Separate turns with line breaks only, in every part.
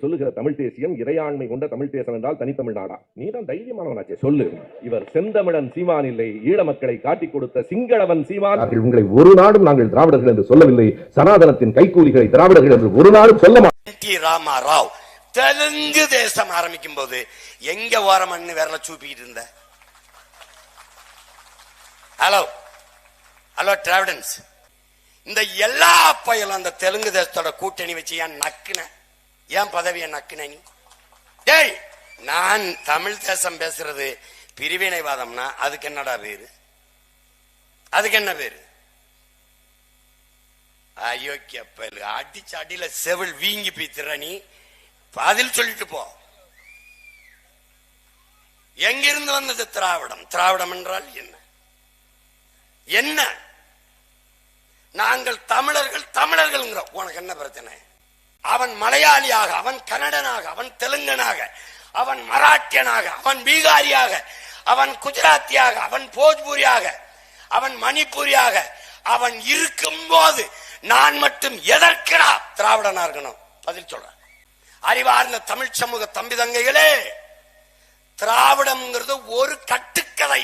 சொல்லுகிற தமிழ் தேசியம் இறையாண்மை கொண்ட தமிழ் தேசம் என்றால் தனித்தமிழ்நாடா? நீதான் தைரியமானவனாச்சே, சொல்லு. இவர் செந்தமிழன் சீமான் இல்லை, ஈழ மக்களை காட்டிக் கொடுத்த சிங்களவன் சீமான். உங்களை ஒரு நாடும் நாங்கள் திராவிடர்கள் என்று சொல்லவில்லை, சனாதனத்தின் கைக்கூலிகளை திராவிடர்கள் என்று ஒரு நாடும் சொல்ல மாட்டோம்.
ராமாராவ் தெலுங்கு தேசம் ஆரம்பிக்கும் போது எங்க ஓரமண்ணு விரல சூப்பிக்கிட்டு இருந்த? ஹலோ ஹலோ டிராவிடன்ஸ், இந்த எல்லா பையலும் அந்த தெலுங்கு தேசத்தோட கூட்டணி வச்சு ஏன் நக்குன? ஏன் பதவியை நக்குன நீ? டேய், நான் தமிழ் தேசம் பேசுறது பிரிவினைவாதம்னா அதுக்கு என்னடா பேரு? அதுக்கு என்ன பேரு? அயோக்கிய பயலு, அடிச்சு அடியில செவில் வீங்கி பீத்துற நீ. பதில் சொல்லிட்டு போ. எங்கிருந்து வந்தது திராவிடம்? திராவிடம் என்றால் என்ன? என்ன? நாங்கள் தமிழர்கள் தமிழர்கள். உனக்கு என்ன பிரச்சனை? அவன் மலையாளியாக, அவன் கன்னடனாக, அவன் தெலுங்கனாக, அவன் மராட்டியனாக, அவன் பீகாரியாக, அவன் குஜராத்தியாக, அவன் போஜ்பூரியாக, அவன் மணிப்பூரியாக அவன் இருக்கும் போது நான் மட்டும் எதற்கடா திராவிடனா இருக்கணும்? பதில் சொல்ற. அறிவார்ந்த தமிழ் சமூக தம்பி தங்கைகளே, திராவிடம்ங்கிறது ஒரு கட்டுக்கதை,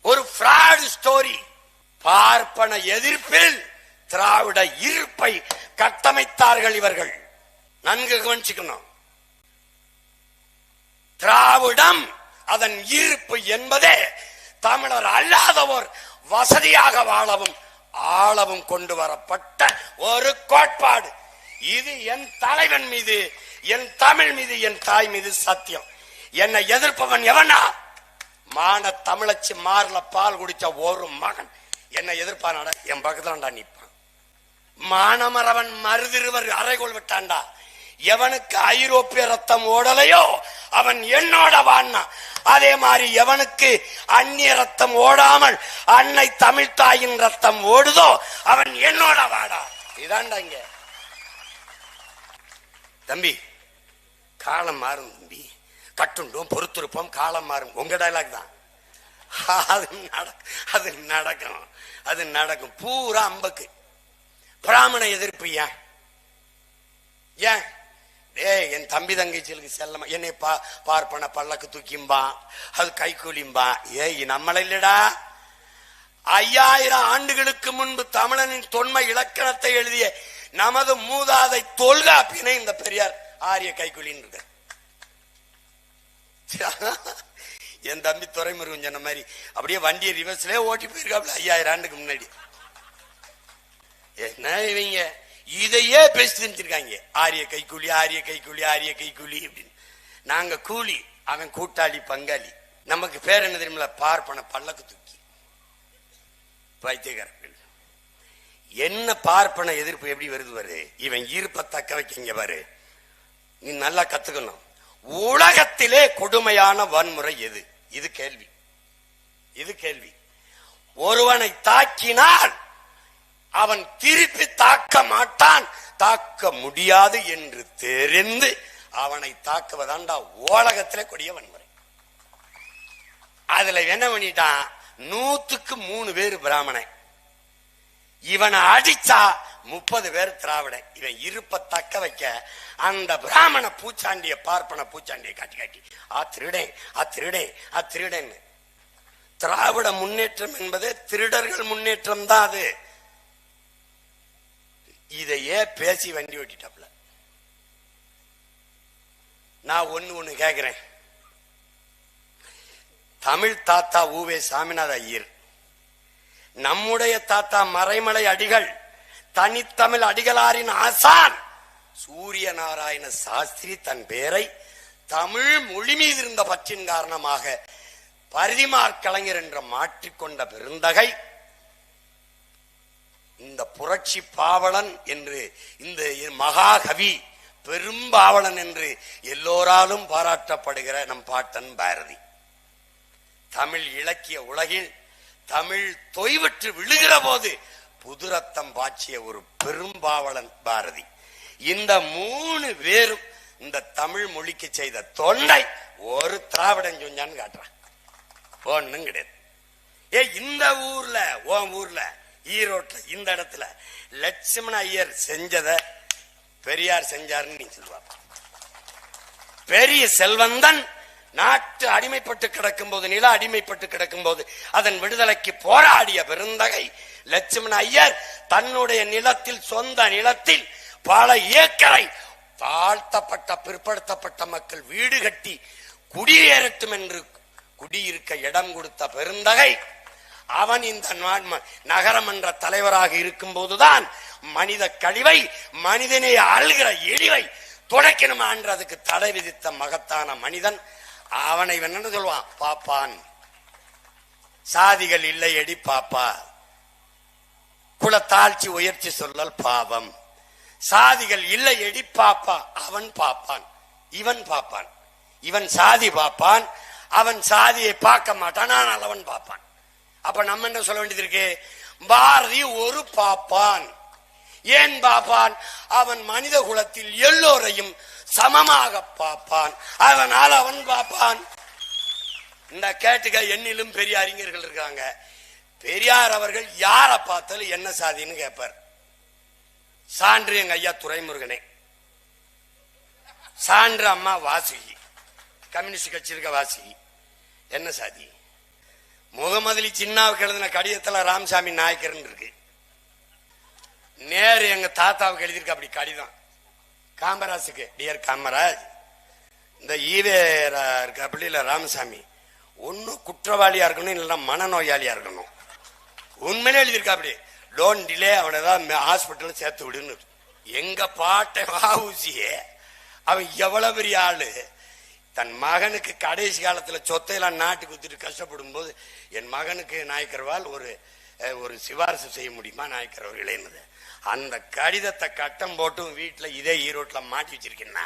ஒரு ஃப்ராட் ஸ்டோரி. பார்ப்பன எதிர்ப்பில் திராவிட இருப்பை கட்டமைத்தார்கள் இவர்கள். நன்கு கவனிச்சுக்கணும். திராவிடம் அதன் இருப்பு என்பதே தமிழர் அல்லாதவோர் வசதியாக வாழவும் ஆளவும் கொண்டு வரப்பட்ட ஒரு கோட்பாடு. இது என் தலைவன் மீது, என் தமிழ் மீது, என் தாய் மீது சத்தியம். என்னை எதிர்ப்பவன் எவனா? மான தமிழச்சி மார்ல பால் குடிச்ச ஒரு மகன் என்னை எதிர்ப்பான என் பக்கத்துல நிற்பான். மானமரவன் மருதிருவர் அறைகோள் விட்டான்டா. எவனுக்கு ஐரோப்பிய ரத்தம் ஓடலையோ அவன் என்னோட வான்னா, அதே மாதிரி எவனுக்கு அந்நிய ரத்தம் ஓடாமல் அன்னை தமிழ் தாயின் ரத்தம் ஓடுதோ அவன் என்னோட வாடா. இதாண்டா இங்க. தம்பி, காலம் மாறும் தம்பி, கட்டுண்டோம் பொறுத்திருப்போம், காலம் மாறும். உங்க டைலாக் தான். அது நடக்கும், அது நடக்கும். பூரா அம்பக்கு. பிராமண எதிர்ப்பு ஏன்? ஏன்? என் தம்பி தங்கைச்சலுக்கு செல்லமா என்னை பார்ப்பன பல்லக்கு தூக்கிம்பா, அது கைக்கூலிம்பா. நம்மள இல்லடா. 5000 ஆண்டுகளுக்கு முன்பு தமிழனின் தொன்மை இலக்கணத்தை எழுதிய நமது மூதாதை தொல்காப்பியனை இந்த பெரியார் ஆரிய கைக்கூலின்னு இருக்க. என் தம்பி துரைமுருகன் சொன்ன மாதிரி அப்படியே வண்டியை ரிவர்ஸ்ல ஓட்டி போயிருக்காப்ல 5000 ஆண்டுக்கு முன்னாடி. என்ன இவங்க இதையே பேசி தெரிஞ்சிருக்காங்க. ஆரிய கைக்கூலி, ஆரிய கைக்கூலி, ஆரிய கைக்கூலி அப்படின்னு. நாங்க கூலி, அவன் கூட்டாளி பங்காளி. நமக்கு பேர் என்ன தெரியுமில்ல? பார்ப்பன பல்லக்கு தூக்கி. பைத்தியக்காரர்கள். என்ன பார்ப்பன எதிர்ப்பு எப்படி வருது பாரு. இவன் ஈர்ப்ப தக்க வைக்க பாரு. நீ நல்லா கத்துக்கணும். உலகத்திலே கொடுமையான வன்முறை எது? இது கேள்வி. இது கேள்வி. ஒருவனை தாக்கினால் அவன் திருப்பி தாக்க மாட்டான், தாக்க முடியாது என்று தெரிந்து அவனை தாக்குவதாண்டா உலகத்திலே கொடிய வன்முறை. அதுல என்ன பண்ணிட்டான்? 100க்கு 3 பேர் பிராமணன். இவனை அடிச்சா 30 பேர் திராவிடன். இவன் இருப்ப தக்க வைக்க அந்த பிராமண பூச்சாண்டிய பார்ப்பன பூச்சாண்டியை காட்டி காட்டி திருடன். திராவிட முன்னேற்றம் என்பது திருடர்கள் முன்னேற்றம் தான். அது இதையே பேசி வண்டி ஓட்டிட்டாப்ல. நான் ஒண்ணு கேக்குறேன். தமிழ் தாத்தா ஊவே சாமிநாத ஐயர், நம்முடைய தாத்தா மறைமலை அடிகள், தனித்தமிழ் அடிகளாரின் ஆசான் சூரிய நாராயண சாஸ்திரி தன் பெயரை தமிழ் மொழி மீது இருந்த பற்றின் காரணமாக பரிதிமார் கலைஞர் என்ற மாற்றிக்கொண்ட பெருந்தகை இந்த புரட்சி பாவலன் என்று, இந்த மகாகவி பெரும்பாவலன் என்று எல்லோராலும் பாராட்டப்படுகிற நம் பாட்டன் பாரதி. தமிழ் இலக்கிய உலகில் தமிழ் தொய்வற்று விழுகிற போது புது ரத்தம் பாய்ச்சிய ஒரு பெரும்பாவலன் பாரதி. இந்த 3 பேரும் இந்த தமிழ் மொழிக்கு செய்த தொண்டை ஒரு திராவிடன் செஞ்சான்னு காட்டுறான். ஒண்ணும் கிடையாது. இந்த ஊர்ல, உன் ஊர்ல ஈரோட்ல இந்த இடத்துல லட்சுமண ஐயர் செஞ்சத பெரியார் செஞ்சாருன்னு நீ சொல்லுவா. பெரிய செல்வந்தன் நாட்டு அடிமைப்பட்டு கிடக்கும் போது, நில அடிமைப்பட்டு கிடக்கும் போது அதன் விடுதலைக்கு போராடிய பெருந்தகை லட்சுமண ஐயர் தன்னுடைய நிலத்தில், சொந்த நிலத்தில் பல ஏக்கரை தாழ்த்தப்பட்ட பிற்படுத்தப்பட்ட மக்கள் வீடு கட்டி குடியேறட்டும் என்று குடியிருக்க இடம் கொடுத்த பெருந்தகை அவன் இந்த நகரமன்ற தலைவராக இருக்கும் போதுதான் மனித கழிவை, மனிதனை ஆள்கிற எளிவை துடைக்கணுமான்றதுக்கு தடை விதித்த மகத்தான மனிதன். அவனை என்ன சொல்லுவான்? பாப்பான். சாதிகள் இல்லை எடி பாப்பா, குலத்தாழ்ச்சி உயர்ச்சி சொல்லல் பாவம். சாதிகள் இல்லை எடி பாப்பா, அவன் பாப்பான், இவன் பாப்பான். இவன் சாதி பாப்பான், அவன் சாதியை பார்க்க மாட்டான், ஆனால் அவன் பாப்பான். அப்ப நம்ம என்ன சொல்ல வேண்டியது இருக்கு? பாரதி ஒரு பாப்பான். ஏன் பாப்பான்? அவன் மனித குலத்தில் எல்லோரையும் சமமாக பாப்பான், அதனால் அவன் பாப்பான். இந்த கேட்டுக்க எண்ணிலும் பெரிய அறிஞர்கள் இருக்காங்க. பெரியார் அவர்கள் யாரை பார்த்தாலும் என்ன சாதின்னு கேட்பார். சான்று எங்க ஐயா துரைமுருகனே, சான்று அம்மா வாசுகி, கம்யூனிஸ்ட் கட்சி இருக்க வாசுகி, என்ன சாதி? முகமதுலி சின்னாவுக்கு எழுதின கடிதத்துல ராமசாமி நாயக்கர் இருக்கு. நேரு எங்க தாத்தாவுக்கு எழுதியிருக்க அப்படி கடிதம் காமராஜுக்கு. டியர் காமராஜ், இந்த ஈவேரா இருக்க அப்படி இல்ல ராமசாமி, ஒன்னும் குற்றவாளியா இருக்கணும், இல்லைன்னா மனநோயாளியா இருக்கணும். உண்மையிலே எழுதியிருக்கா அப்படி. டோன்ட் டிலே, அவனை தான் ஹாஸ்பிட்டல் சேர்த்து விடுன்னு. எங்க பாட்டை வாவுசியே அவன் எவ்வளவு பெரிய ஆளு. தன் மகனுக்கு கடைசி காலத்துல சொத்தையெல்லாம் நாட்டுக்கு குத்துட்டு கஷ்டப்படும் போது, என் மகனுக்கு நாயக்கர்வால் ஒரு சிபாரிசு செய்ய முடியுமா நாயக்கர் அவர்களே? அந்த கடிதத்தை கட்டம் போட்டும் வீட்டுல இதே ஈரோட்ல மாட்டி வச்சிருக்கேன்னா,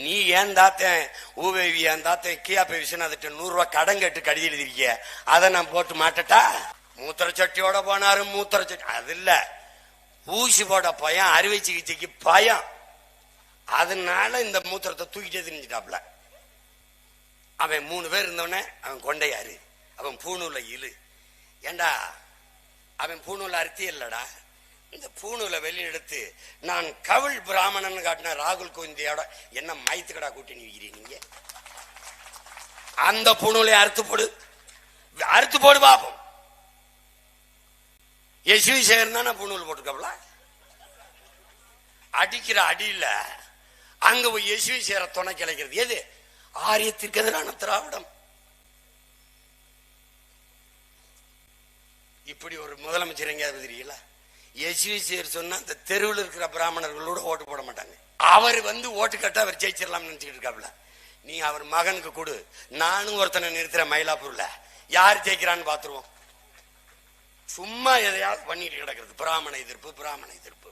நீ ஏன் தாத்தன் ஊவேவி ஏன் தாத்தன் கியாப்பை விஸ்வநாதன் 100 ரூபாய் கடன் கேட்டு கடிதம் எழுதிருக்கிய, அதை நான் போட்டு மாட்டட்டா? மூத்திர சட்டியோட போனாரு, மூத்திர சட்டி அது இல்ல, ஊசி போட பயம், அறுவை சிகிச்சைக்கு பயம், அதனால இந்த மூத்திரத்தை தூக்கிட்டே திரிஞ்சிட்டாப்ல. அவன் 3 பேர் இருந்தவன, அவன் கொண்டையாரு, அவன் பூணூல இழு. ஏண்டா அவன் பூணூல அர்த்தி இல்லடா, இந்த பூணூல வெளியே எடுத்து நான் கவிழ் பிராமணன் காட்டின ராகுல் கோவிந்தியோட என்ன மைத்துக்கடா கூட்டி நீங்க அந்த பூணூலை அறுத்து போடு பாப்போம். யசுவி சேகர் தானே பூணூல் போட்டுக்கப்ல, அடிக்கிற அடியில அங்க போய் யசுவி சேர துணை கிளைக்கிறது எது? ஆரியத்திற்கு எதிரான திராவிடம். இப்படி ஒரு முதலமைச்சர் எங்கேயாவது தெரியல? யசுவி சேர் சொன்னா அந்த தெருவில் இருக்கிற பிராமணர்களோட ஓட்டு போட மாட்டாங்க. அவர் ஓட்டு கட்ட அவர் ஜெயிச்சிடலாம் நினைச்சுட்டு இருக்காப்ல. நீ அவர் மகனுக்கு கொடு, நானும் ஒருத்தனை நிறுத்துற மயிலாப்பூர்ல, யார் ஜெயிக்கிறான்னு பாத்துருவோம். சும்மா எதையாவது பண்ணிட்டு கிடக்கிறது, பிராமண எதிர்ப்பு பிராமண எதிர்ப்பு.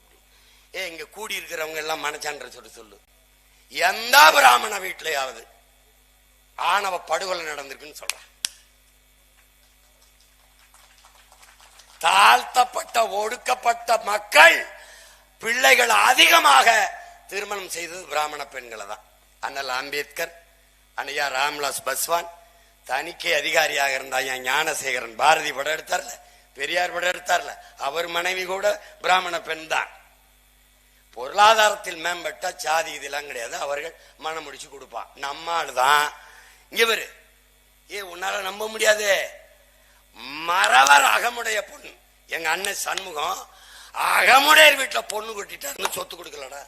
இங்க கூடி இருக்கிறவங்க எல்லாம் மனச்சான்ற சொல்லு, எந்த பிராமண வீட்டிலேயாவது ஆணவ படுகொலை நடந்திருக்குன்னு சொல்ற. தாழ்த்தப்பட்ட ஒடுக்கப்பட்ட மக்கள் பிள்ளைகள் அதிகமாக திருமணம் செய்தது பிராமண பெண்களை தான். அண்ணல் அம்பேத்கர், அண்ணையா ராம்விலாஸ் பஸ்வான், தணிக்கை அதிகாரியாக இருந்தா ஞானசேகரன், பாரதி படம் எடுத்தார்ல, பெரியார் படம் எடுத்தார்ல, அவர் மனைவி கூட பிராமண பெண் தான். பொருளாதாரத்தில் மேம்பட்ட சாதி இதெல்லாம் கிடையாது, அவர்கள் மனம் முடிச்சு கொடுப்பான். நம்மால் தான் இங்க உன்னால நம்ப முடியாது. மறவர் அகமுடைய பொண்ணு, எங்க அண்ணன் சண்முகம் அகமுடையர் வீட்டுல பொண்ணு கொட்டிட்டாருன்னு சொத்து கொடுக்கலடா.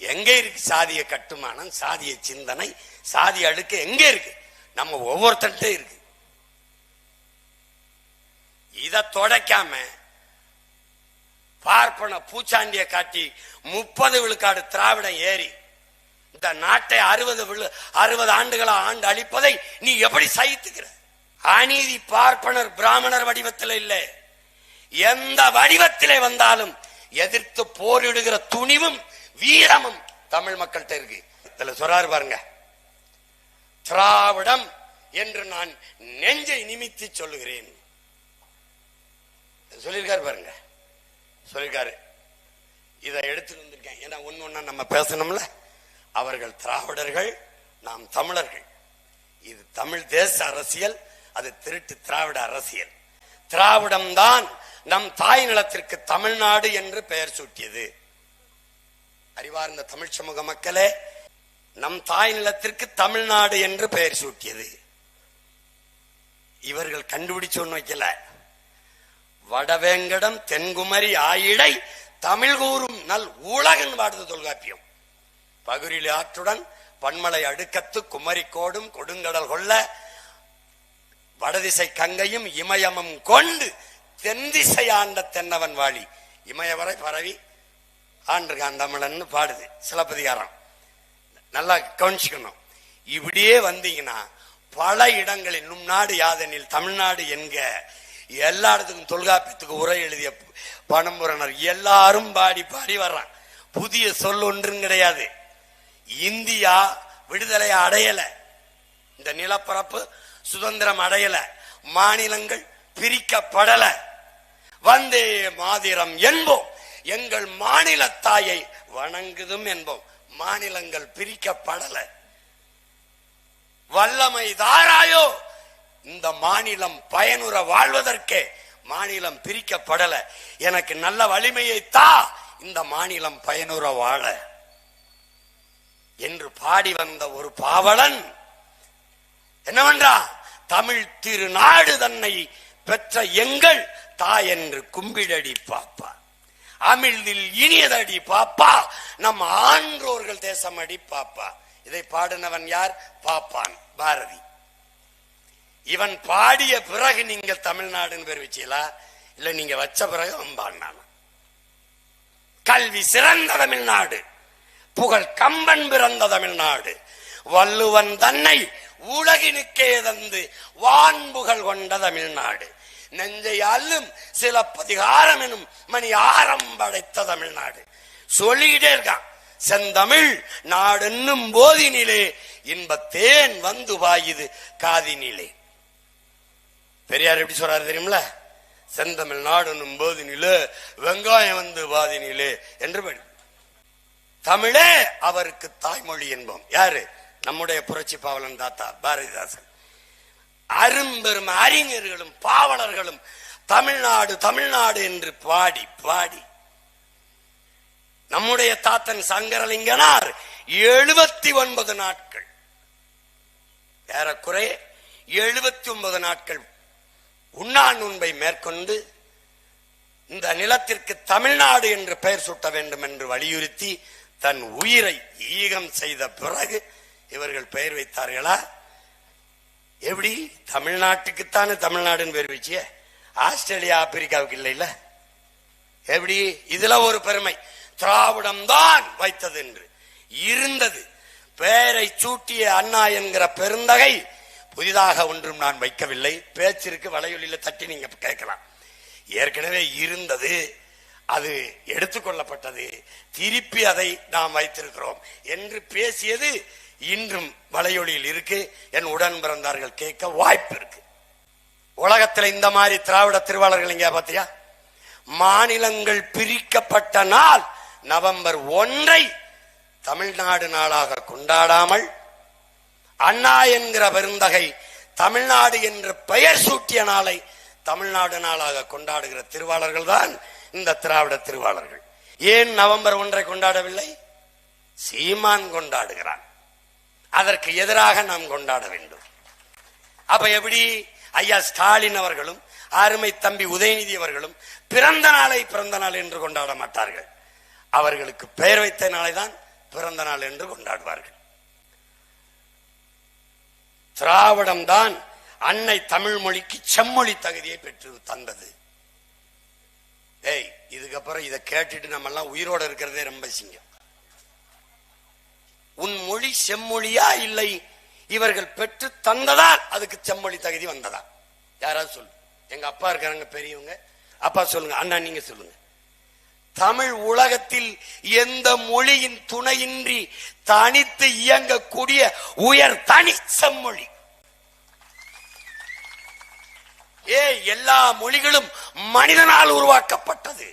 எங்க இருக்கு சாதிய கட்டுமானம், சாதிய சிந்தனை, சாதிய அடுக்கு எங்க இருக்கு? நம்ம ஒவ்வொருத்தன்ட்டே இருக்கு. இத தொடைக்காம பார்ப்பன பூச்சாண்டிய காட்டி 30 விழுக்காடு திராவிடம் ஏறி இந்த நாட்டை 60 ஆண்டுகளா ஆண்டு அளிப்பதை நீ எப்படி சகித்துக்கிற? அநீதி பார்ப்பனர் பிராமணர் வடிவத்தில் இல்லை, எந்த வடிவத்திலே வந்தாலும் எதிர்த்து போரிடுகிற துணிவும் வீரமும் தமிழ் மக்கள்கிட்ட இருக்கு. இதுல சொல்றாரு பாருங்க, திராவிடம் என்று நான் நெஞ்சை நிமித்தி சொல்லுகிறேன் சொல்லிருக்காரு பாருங்க, சொல்லிருக்காரு. இதை எடுத்துட்டு வந்திருக்கேன், ஏன்னா ஒண்ணு நம்ம பேசணும்ல. அவர்கள் திராவிடர்கள், நாம் தமிழர்கள். இது தமிழ் தேச அரசியல், அது திருட்டு திராவிட அரசியல். திராவிடம் தான் நம் தாய் நிலத்திற்கு தமிழ்நாடு என்று பெயர் சூட்டியது. அறிவார்ந்த தமிழ் சமூக மக்களே, நம் தாய் நிலத்திற்கு தமிழ்நாடு என்று பெயர் சூட்டியது இவர்கள் கண்டுபிடிச்சு ஒண்ணு வைக்கல. வடவேங்கடம் தென்குமரி ஆயிடை தமிழ் கூறும் நல் உலகன் பாடுது தொல்காப்பியம். பகுரில் ஆற்றுடன் பன்மலை அடுக்கத்து குமரிக்கோடும் கொடுங்கடல் கொள்ள வடதிசை கங்கையும் இமயமும் கொண்டு தென்திசை ஆண்ட தென்னவன் வாழி. இமயவரை பரவி ஆண்டுகான் தமிழன் பாடுது சிலப்பதிகாரம். நல்லா கவனிச்சுக்கணும். இப்படியே வந்தீங்கன்னா பல இடங்களில் நும் நாடு யாதெனில் தமிழ்நாடு என்க எல்லா இடத்துக்கும் தொல்காப்பியத்துக்கு உரை எழுதிய பணம்புரனர் எல்லாரும் பாடி பாடி வர்றான். புதிய சொல் ஒன்றும் கிடையாது. இந்தியா விடுதலை அடையல, இந்த நிலப்பரப்பு சுதந்திரம் அடையல, மாநிலங்கள் பிரிக்கப்படல. வந்தே மாதிரம் என்போம், எங்கள் மாநில தாயை வணங்குதும் என்போம். மாநிலங்கள் பிரிக்கப்படல. வல்லமை தாராயோ, இந்த மாநிலம் பயனுற வாழ்வதற்கே மாநிலம் பிரிக்கப்படல. எனக்கு நல்ல வலிமையை தா, இந்த மாநிலம் பயனுற வாழ என்று பாடி வந்த ஒரு பாவலன் என்னவென்றா, தமிழ் திருநாடு தன்னை பெற்ற எங்கள் தாய் என்று கும்பிடடி பாப்பா, அமிழ்தில் இனியதடி பாப்பா, நம் ஆன்றோர்கள் தேசம் அடி பாப்பா. இதை பாடினவன் யார்? பாப்பான் பாரதி. இவன் பாடிய பிறகு நீங்க தமிழ்நாடுன்னு பேர் வச்சீங்களா? இல்ல நீங்க வச்ச பிறகு அம்பான். கல்வி சிறந்த தமிழ்நாடு, புகழ் கம்பன் பிறந்த தமிழ்நாடு, வள்ளுவன் தன்னை உலகினுக்கே தந்து வான்புகள் கொண்ட தமிழ்நாடு, நெஞ்சை அல்லும் சிலப்பதிகாரம் எனும் மணி ஆரம் படைத்த தமிழ்நாடு. சொல்லிக்கிட்டே இருக்கான். செந்தமிழ் நாடென்னும் போதினிலே இன்பத்தேன் வந்து பாயுது காதினிலே. பெரியார் எப்படி சொல்றாரு தெரியுமில? செந்தமிழ் நாடென்னும் போதினிலே வெங்காயம் வந்து பாதினிலே என்று படி. தமிழே அவருக்கு தாய்மொழி என்போம். யாரு? நம்முடைய புரட்சி பாவலன் தாத்தா பாரதிதாசன். அரும்பெரும் அறிஞர்களும் பாவலர்களும் தமிழ்நாடு தமிழ்நாடு என்று பாடி பாடி நம்முடைய தாத்தன் சங்கரலிங்கனார் 79 நாட்கள், ஏறக்குறைய 79 நாட்கள் உண்ணா நோன்பை மேற்கொண்டு இந்த நிலத்திற்கு தமிழ்நாடு என்று பெயர் சூட்ட வேண்டும் என்று வலியுறுத்தி தன் உயிரை ஈகம் செய்த பிறகு இவர்கள் பெயர் வைத்தார்களா? எப்படி? தமிழ்நாட்டுக்குத்தானே தமிழ்நாடுன்னு பேர் வச்சிய, ஆஸ்திரேலியா ஆப்பிரிக்காவுக்கு இல்லை இல்ல? எப்படி? இதுல ஒரு பெருமை, திராவிடம் தான் வைத்தது என்று இருந்தது. பெயரை சூட்டிய அண்ணா என்கிற பெருந்தகை புதிதாக ஒன்றும் நான் வைக்கவில்லை. பேச்சிற்கு வலையொலியில தட்டி நீங்க கேட்கலாம். ஏற்கனவே இருந்தது, அது எடுத்துக்கொள்ளப்பட்டது, திருப்பி அதை நாம் வைத்திருக்கிறோம் என்று பேசியது இன்றும் வலையொலியில் இருக்கு. என் உடன் பிறந்தார்கள் கேட்க வாய்ப்பு இருக்கு. உலகத்தில் இந்த மாதிரி திராவிட திருவாளர்கள் இங்க பாத்தியா? மாநிலங்கள் பிரிக்கப்பட்ட நாள் நவம்பர் 1 தமிழ்நாடு நாளாக கொண்டாடாமல் அண்ணா என்கிற பெருந்தகை தமிழ்நாடு என்று பெயர் சூட்டிய நாளை தமிழ்நாடு நாளாக கொண்டாடுகிற திருவாளர்கள் தான் இந்த திராவிட திருவாளர்கள். ஏன் நவம்பர் 1 கொண்டாடவில்லை? சீமான் கொண்டாடுகிறான். அதற்கு எதிராக நாம் கொண்டாட வேண்டும். அப்ப எப்படி? ஐயா ஸ்டாலின் அவர்களும் அருமை தம்பி உதயநிதி அவர்களும் பிறந்த நாளை பிறந்த நாள் என்று கொண்டாட மாட்டார்கள். அவர்களுக்கு பெயர் வைத்த நாளை தான் பிறந்த நாள் என்று கொண்டாடுவார்கள். திராவிடம் தான் அன்னை தமிழ் மொழிக்கு செம்மொழி தகுதியை பெற்று தந்தது. இதுக்கப்புறம் இதை கேட்டுட்டு நம்ம எல்லாம் உயிரோட இருக்கிறதே ரொம்ப சிங்கம். உன் மொழி செம்மொழியா இல்லை, இவர்கள் பெற்று தந்ததால் அதுக்கு செம்மொழி தகுதி வந்ததா? யாராவது சொல்லு. எங்க அப்பா இருக்காங்க பெரியவங்க, அப்பா சொல்லுங்க, அண்ணா நீங்க சொல்லுங்க. தமிழ் உலகத்தில் எந்த மொழியின் துணையின்றி தனித்து இயங்கக்கூடிய உயர் தனி செம்மொழி. எல்லா மொழிகளும் மனிதனால் உருவாக்கப்பட்டது.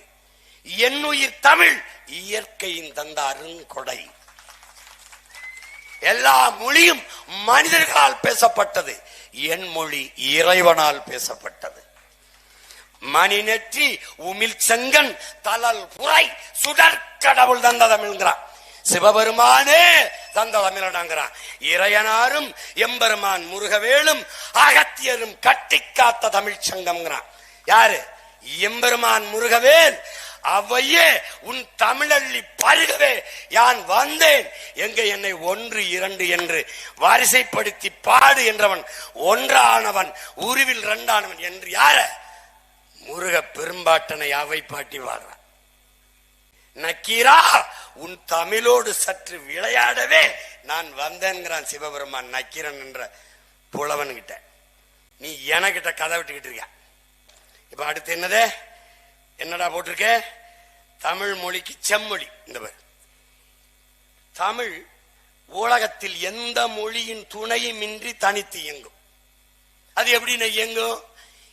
என்னுயிர் தமிழ் இயற்கையின் தந்த அருங்கொடை. எல்லா மொழியும் மனிதர்களால் பேசப்பட்டது. என் மொழி இறைவனால் பேசப்பட்டது. மணி நெற்றி உமிழ் செங்கன் தலல் புரை சுடற்கடவுள் தந்த தமிழ்கிறான். சிவபெருமானே தந்த தமிழனாங்கிறான். இறையனாரும் எம்பெருமான் முருகவேலும் அகத்தியரும் கட்டி காத்த தமிழ் சங்கம்ங்கிறான். யாரு? எம்பெருமான் முருகவேல். அவையே உன் தமிழள்ளி பருகவே யான் வந்தேன். எங்க என்னை 1 2 என்று வரிசைப்படுத்தி பாடு என்றவன் ஒன்றானவன் உருவில் 2ஆனவன் என்று யார? முருக பெரும்பாட்டனை அவை பாட்டி வாழ்றான். நக்கீரா உன் தமிழோடு சற்று விளையாடவே நான் வந்தேன்கிறான் சிவபெருமான் நக்கீரன் என்ற புலவன்கிட்ட. நீ எனக்கிட்ட கதை விட்டுக்கிட்டு இருக்க. இப்ப அடுத்து என்னடா போட்டிருக்க? தமிழ் மொழிக்கு செம்மொழி. இந்த தமிழ் உலகத்தில் எந்த மொழியின் துணையும் இன்றி தனித்து இயங்கும். அது எப்படின்னு இயங்கும்?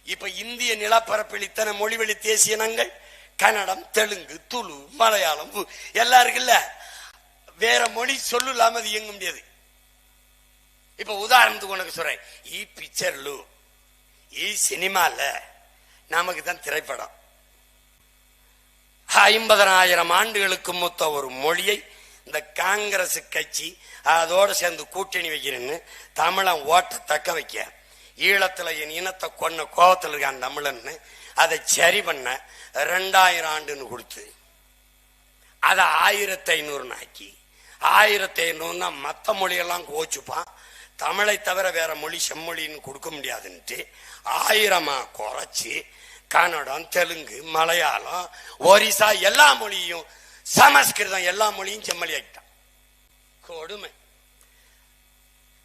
இப்ப இந்திய நிலப்பரப்பில் இத்தனை மொழிவழி தேசிய இனங்கள் கன்னடம், தெலுங்கு, துளு, மலையாளம் எல்லாம் இருக்குல்ல. வேற மொழி சொல்லு இல்லாம அது இயங்க முடியாது. இப்ப உதாரணத்துக்கு உனக்கு சொல்றேன், பிக்சர்லு சினிமால நமக்கு தான் திரைப்படம். 50,000 ஆண்டுகளுக்கு மூத்த ஒரு மொழியை இந்த காங்கிரஸ் கட்சி அதோட சேர்ந்து கூட்டணி வைக்கிறேன்னு தமிழன் ஓட்ட தக்க வைக்க, ஈழத்துல என் இனத்தை கொன்ன கோபத்தில் இருக்கான் தமிழன்னு அதை சரி பண்ண 2000 ஆண்டுன்னு கொடுத்து அதை 1500 ஆக்கி 1500 மற்ற மொழியெல்லாம் கோச்சுப்பான். தமிழை தவிர வேற மொழி செம்மொழின்னு கொடுக்க முடியாதுன்ட்டு 1000 குறைச்சி கன்னடம், தெலுங்கு, மலையாளம், ஒரிசா எல்லா மொழியும், சமஸ்கிருதம் எல்லா மொழியும் செம்மொழி ஆகிட்டான். கொடுமை.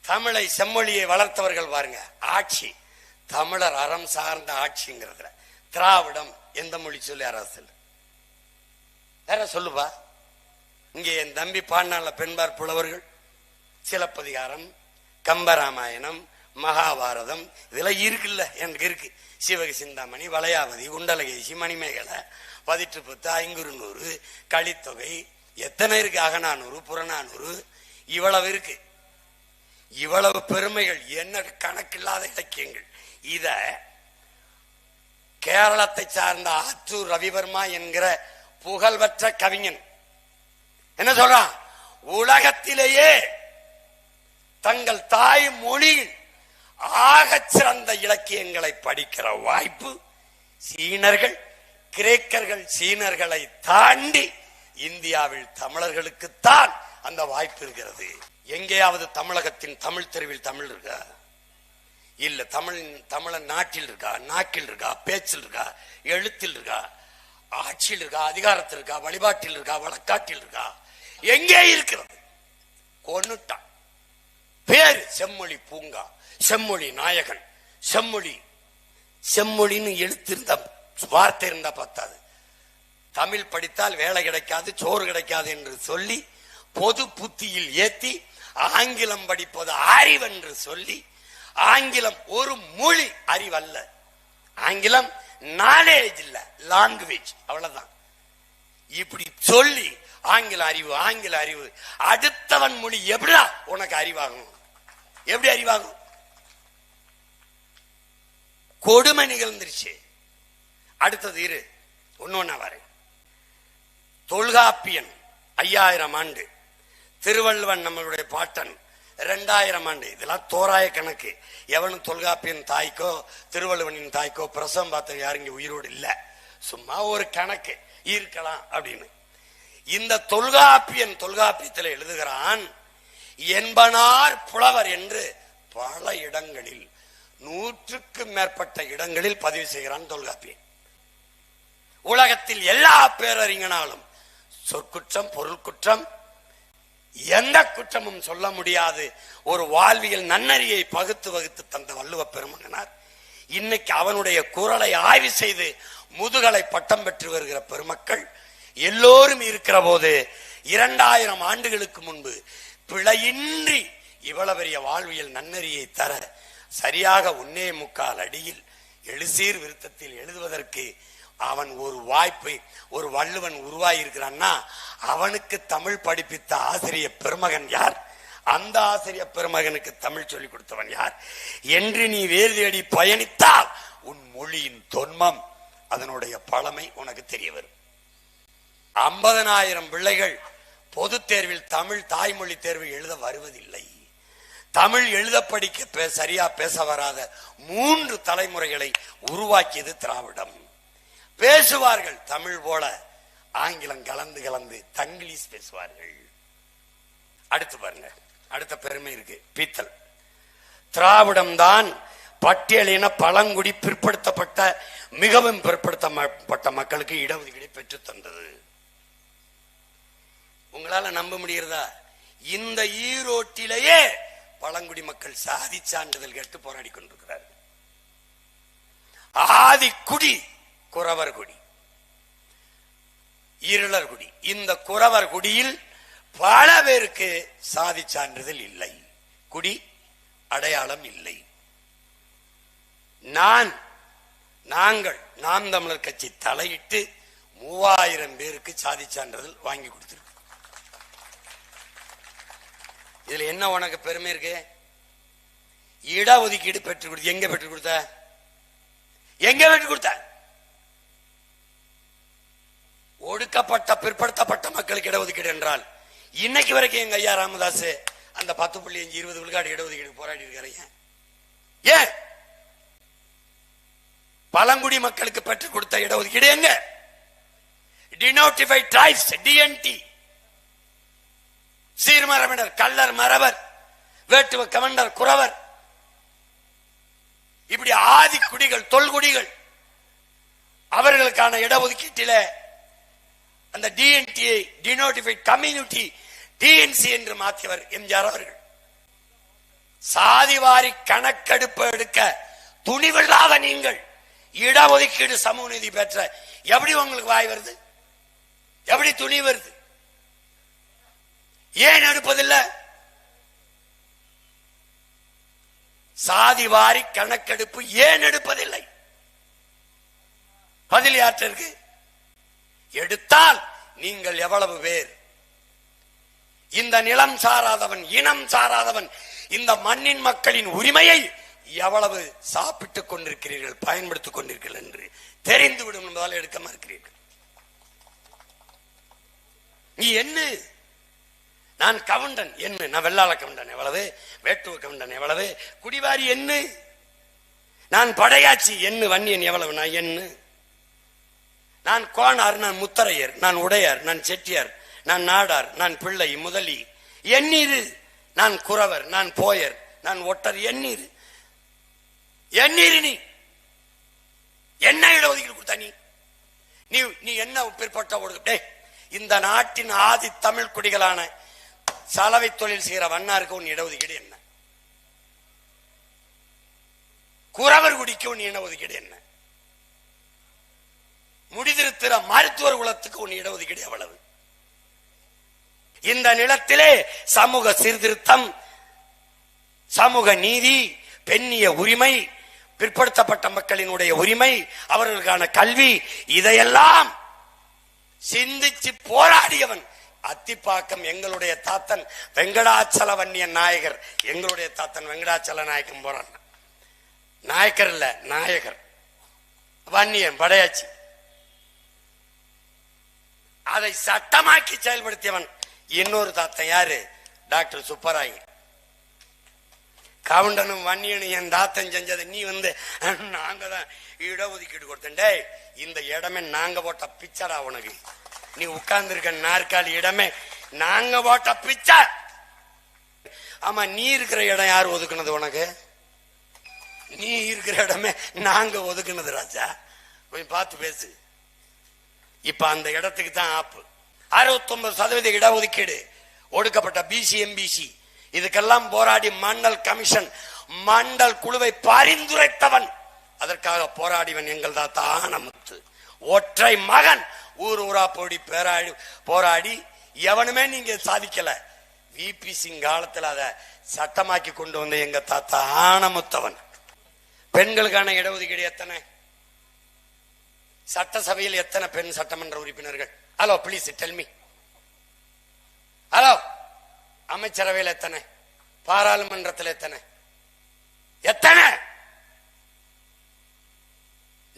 தமிழை செம்மொழியை வளர்த்தவர்கள் பாருங்க. ஆட்சி தமிழர் அறம் சார்ந்த ஆட்சிங்கிறதுல திராவிடம் எந்த மொழி சொல்லி அரசு வேற சொல்லுப்பா. இங்கே என் தம்பி பாண்டாள பெண்பார் புலவர்கள் சிலப்பதிகாரம், கம்பராமாயணம், மகாபாரதம் இதெல்லாம் இருக்குல்ல. எனக்கு இருக்கு. சிவக சிந்தாமணி, வளையாவதி, குண்டலகேசி, மணிமேகலை, 18, 500, கலித்தொகை எத்தனை இருக்கு? அகநானூறு, புறநானூறு இவ்வளவு இருக்கு. இவ்வளவு பெருமைகள், என்ன கணக்கில்லாத இலக்கியங்கள். இத கேரளத்தை சார்ந்த ஆத்தூர் ரவிவர்மா என்கிற புகழ்பெற்ற கவிஞன் என்ன சொல்றான்? உலகத்திலேயே தங்கள் தாய் மொழியில் ஆகச் சிறந்த இலக்கியங்களை படிக்கிற வாய்ப்பு சீனர்கள், கிரேக்கர்கள், சீனர்களை தாண்டி இந்தியாவில் தமிழர்களுக்குத்தான் அந்த வாய்ப்பு இருக்கிறது. எங்கேயாவது தமிழகத்தின் தமிழ் தெருவில் தமிழ் இருக்கா? இல்ல. தமிழன் நாட்டில் இருக்கா? நாக்கில் இருக்கா? பேச்சில் இருக்கா? எழுத்தில் இருக்கா? ஆட்சியில் இருக்கா? அதிகாரத்தில் இருக்கா? வழிபாட்டில் இருக்கா? வழக்காட்டில் இருக்கா? எங்கே இருக்கிறது? கொன்னுட்டான். பேரு செம்மொழி பூங்கா, செம்மொழி நாயகன், செம்மொழின்னு எழுத்திருந்த வார்த்தை இருந்தா பத்தாது. தமிழ் படித்தால் வேலை கிடைக்காது, சோறு கிடைக்காது என்று சொல்லி பொது புத்தியில் ஏத்தி ஆங்கிலம் படிப்பது அறிவென்று சொல்லி, ஆங்கிலம் ஒரு மொழி, அறிவல்ல. ஆங்கிலம் நாலேஜ் இல்ல, லாங்குவேஜ், அவ்வளவுதான். இப்படி சொல்லி ஆங்கில அறிவு அடுத்தவன் மொழி எப்படிடா உனக்கு அறிவாகும்? எப்படி அறிவாகும்? கொடுமை நிகழ்ந்துருச்சு. அடுத்தது இரு, ஒன்னொன்னா வரேன். தொல்காப்பியன் 5000 ஆண்டு, திருவள்ளுவன் நம்மளுடைய பாட்டன் 2000 ஆண்டு. இதெல்லாம் தோராய கணக்கு. எவனும் தொல்காப்பியன் தாய்க்கோ திருவள்ளுவனின் தாய்க்கோ பிரசவம் பார்த்த யாரும் இங்க உயிரோடு இல்ல. சும்மா ஒரு கணக்கு இருக்கலாம் அப்படின்னு. இந்த தொல்காப்பியத்தில் எழுதுகிறான், என்பனார் புலவர் என்று பல இடங்களில் 100க்கும் மேற்பட்ட இடங்களில் பதிவு செய்கிறான் தொல்காப்பியன். உலகத்தில் எல்லா பேரறிஞனாலும் சொற்குற்றம், பொருள் குற்றம், எந்த குற்றமும் சொல்ல முடியாது ஒரு வாழ்வியல் நன்னறியை பகுத்து தந்த வள்ளுவ பெருமகனார் இன்னைக்கு அவனுடைய குரலை ஆய்வு செய்து முதுகலை பட்டம் பெற்று வருகிற பெருமக்கள் எல்லோரும் இருக்கிற போது 2000 ஆண்டுகளுக்கு முன்பு பிழையின்றி இவ்வளவு பெரிய வாழ்வியல் நன்னறியை தர சரியாக 1.25 அடியில் எழுசீர் விருத்தத்தில் எழுதுவதற்கு அவன் ஒரு வாய்ப்பை, ஒரு வள்ளுவன் உருவாயிருக்கிறான்னா அவனுக்கு தமிழ் படிப்பித்த ஆசிரியர் பெருமகன் யார்? அந்த ஆசிரியர் பெருமகனுக்கு தமிழ் சொல்லிக் கொடுத்தவன் யார் என்று நீ வேறு தேடி பயணித்தால் உன் மொழியின் தொன்மம், அதனுடைய பழமை உனக்கு தெரிய வரும். 50,000 பிள்ளைகள் பொது தேர்வில் தமிழ் தாய்மொழி தேர்வு எழுத வருவதில்லை. தமிழ் எழுத படிக்க சரியா பேச வராத 3 தலைமுறைகளை உருவாக்கியது திராவிடம். பேசுவார்கள் தமிழ் போல, ஆங்கிலம் கலந்து கலந்து தங்கிலீஷ் பேசுவார்கள். அடுத்து பாருங்க, அடுத்த பெருமை இருக்கு. பீத்தல். திராவிடம் தான் பட்டியலின பழங்குடி பிற்படுத்தப்பட்ட மிகவும் பிற்படுத்தப்பட்ட மக்களுக்கு இடஒதுக்கீடு பெற்று தந்தது. உங்களால நம்ப முடிகிறதா? இந்த ஈரோட்டிலேயே பழங்குடி மக்கள் சாதி சான்றிதழ் கேட்டு போராடி கொண்டிருக்கிறார்கள். ஆதிக்குடி குறவர் குடி, இருளர் குடி. இந்த குறவர் குடியில் பல பேருக்கு சாதி சான்றிதழ் இல்லை, குடி அடையாளம் இல்லை. நாங்கள் நாம் தமிழர் கட்சி தலையிட்டு 3000 பேருக்கு சாதி சான்றிதழ் வாங்கி கொடுத்திருக்கோம். இதுல என்ன உனக்கு பெருமை இருக்கு? இடஒதுக்கீடு பெற்றுக் கொடுத்து எங்க பெற்றுக் கொடுத்த? எங்க பெற்றுக் கொடுத்த? ஒடுக்கப்பட்ட பிற்படுத்தப்பட்ட மக்களுக்கு இடஒதுக்கீடு என்றால் இன்னைக்கு வரைக்கும் எங்க ஐயா ராமதாஸ் அந்த 10.5 20 விழுக்காடு இடஒதுக்கீடு போராடி இருக்காரு. ஏன் பழங்குடி மக்களுக்கு பெற்றுக் கொடுத்த இடஒதுக்கீடு எங்க? டினோட்டிஃபைட் ட்ரைப்ஸ், டிஎன்டி, சீர்மரபினர், கள்ளர், மறவர், வேட்டுவ, கமண்டர், குறவர், இப்படி ஆதி குடிகள், தொல்குடிகள், அவர்களுக்கான இடஒதுக்கீட்டில அந்த டிஎன்டியை டினோட்டிஃபைட் கம்யூனிட்டி டிஎன்சி என்று மாற்றியவர் எம்ஜிஆர் அவர்கள். சாதிவாரி கணக்கெடுப்பு எடுக்க துணிவில்லாத நீங்கள் இடஒதுக்கீடு சமூக நீதி பெற்ற எப்படி உங்களுக்கு வாய் வருது? எப்படி துணி வருது? ஏன் எடுப்பதில்லை? சாதிவாரி கணக்கெடுப்பு ஏன் எடுப்பதில்லை? பதில் யாற்றிற்கு? எடுத்தால் நீங்கள் எவ்வளவு பேர்? இந்த நிலம் சாராதவன், இனம் சாராதவன், இந்த மண்ணின் மக்களின் உரிமையை எவ்வளவு சாப்பிட்டுக் கொண்டிருக்கிறீர்கள், பயன்படுத்திக் கொண்டிருக்கிறீர்கள் என்று தெரிந்துவிடும் என்பதால் எடுக்க மறுக்கிறீர்கள். நீ என்ன? நான் கவுண்டன் என்ன? நான் வெள்ளாள கவுண்டன் எவ்வளவு, வேட்டுவ கவுண்டன் எவ்வளவு, குடிவாரி என்ன? நான் படையாச்சி என்ன, வன்னியன் எவ்வளவு, நான் என்ன? நான் கோணார், நான் முத்தரையர், நான் உடையார், நான் செட்டியார், நான் நாடார், நான் பிள்ளை, முதலி, எண்ணீரு. நான் குறவர், நான் போயர், நான் ஒட்டர், எண்ணீரு. எண்ணீரு. நீ என்ன இடஒதுக்கீடு கொடுத்த? நீ என்ன பிற்பட்ட? இந்த நாட்டின் ஆதி தமிழ் குடிகளான சலவை தொழில் செய்கிற வண்ணாருக்கு உன் இடஒதுக்கீடு என்ன? குறவர் குடிக்கு உன் இடஒதுக்கீடு என்ன? முடிதிருத்திர மருத்துவர் குலத்துக்கு உன் இடஒதுக்கீடு எவ்வளவு? இந்த நிலத்திலே சமூக சீர்திருத்தம், சமூக நீதி, பெண்ணிய உரிமை, பிற்படுத்தப்பட்ட மக்களினுடைய உரிமை, அவர்களுக்கான கல்வி, இதையெல்லாம் சிந்திச்சு போராடியவன் அத்திப்பாக்கம் எங்களுடைய தாத்தன் வெங்கடாச்சல வன்னியன் நாயகர். எங்களுடைய தாத்தன் வெங்கடாச்சல நாயக்கன் போறான். நாயக்கர் இல்ல, நாயகர். வன்னியன் படையாச்சி. அதை சட்டமாக்கி செயல்படுத்தியவன் இன்னொரு தாத்தன். யாரு? டாக்டர் சுப்பராய். கவுண்டனும் வன்னியனும் என் தாத்தன் செஞ்சது நீ நாங்க தான் இடஒதுக்கீடு கொடுத்தேன். இந்த இடமே நாங்க போட்ட பிச்சரா உனக்கு. நீ உட்கார்ந்து இருக்க நாற்காலி இடமே நாங்க போட்ட பிச்சை. ஆமா, நீ இருக்கிற இடம் யாரு ஒதுக்குனது உனக்கு? நீ இருக்கிற இடமே நாங்க ஒதுக்குனது ராஜா. கொஞ்சம் பார்த்து பேசு. இப்ப அந்த இடத்துக்கு தான் ஆப்பு. 69% இடஒதுக்கீடு, ஒடுக்கப்பட்ட பிசி, எம்பிசி, இதுக்கெல்லாம் போராடி மண்டல் கமிஷன், மண்டல் குழுவை பரிந்துரைத்தவன், அதற்காக போராடிவன் எங்கள் தாத்தா ஆனமுத்து. ஒற்றை மகன் ஊர் ஊரா போராடி எவனுமே நீங்க சாதிக்கல. விபி சிங் காலத்தில் அதை சட்டமாக்கி கொண்டு வந்த எங்க தாத்தா ஆனமுத்தவன். பெண்களுக்கான இடஒதுக்கீடு எத்தனை? சட்டசபையில் எத்தனை பெண் சட்டமன்ற உறுப்பினர்கள்? Hello, please tell me. Hello, அமைச்சரவையில் எத்தனை? பாராளுமன்றத்தில் எத்தனை? எத்தனை?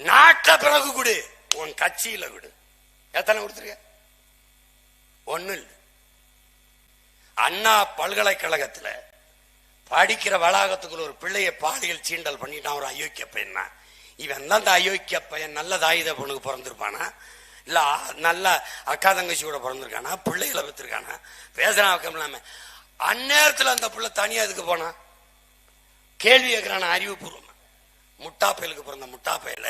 நாட்ட பிறகு கொடு, உன் கட்சியில கொடு. எத்தனை கொடுத்துருக்க? ஒண்ணு இல்ல. அண்ணா பல்கலைக்கழகத்துல படிக்கிற வளாகத்துக்குள்ள ஒரு பிள்ளைய பாலியல் சீண்டல் பண்ணிட்டான் ஒரு அயோக்கிய பையன். இவன் தான் அந்த அயோக்கிய பையன் நல்ல தாயுத பொண்ணுக்கு பிறந்திருப்பானா, இல்ல நல்ல அக்கா தங்கச்சி கூட பிறந்திருக்கானா, பிள்ளைகளை பெற்றிருக்கானா, பேசுறான் பக்கம் இல்லாம. அந்நேரத்துல அந்த பிள்ளை தனியா இதுக்கு போனா கேள்வி கேட்கிறான அறிவுபூர்வமா. முட்டாப்பயலுக்கு பிறந்த முட்டாப்பயல